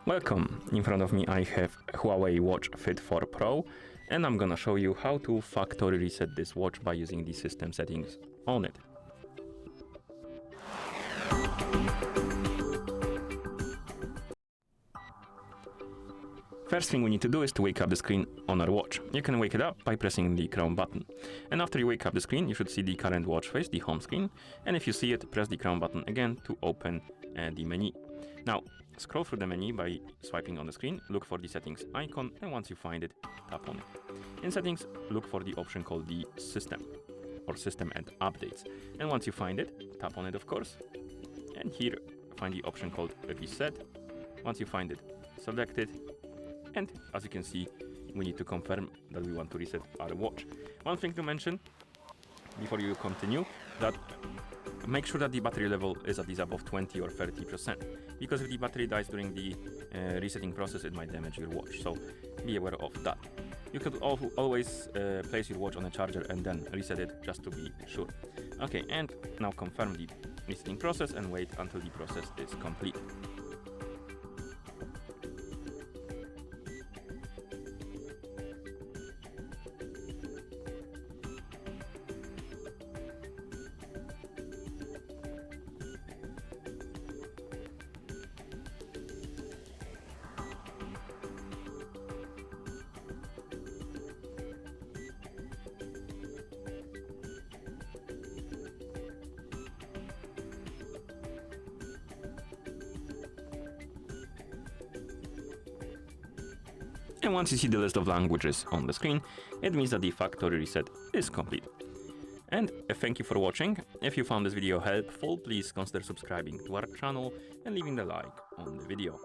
Welcome. In front of me I have HUAWEI Watch Fit 4 Pro, and I'm gonna show you how to factory reset this watch by using the system settings on it. First thing we need to do is to wake up the screen on our watch. You can wake it up by pressing the crown button. And after you wake up the screen, you should see the current watch face, the home screen. And if you see it, press the crown button again to open the menu. Now, scroll through the menu by swiping on the screen, look for the settings icon, and once you find it, tap on it. In settings, look for the option called the system or system and updates. And once you find it, tap on it of course. And here, find the option called reset. Once you find it, select it. And as you can see, we need to confirm that we want to reset our watch. One thing to mention before you continue, that make sure that the battery level is at least above 20 or 30%, because if the battery dies during the resetting process, it might damage your watch, so be aware of that. You could always place your watch on a charger and then reset it just to be sure. Okay, and now confirm the resetting process and wait until the process is complete. And once you see the list of languages on the screen, it means that the factory reset is complete. And thank you for watching. If you found this video helpful, please consider subscribing to our channel and leaving the like on the video.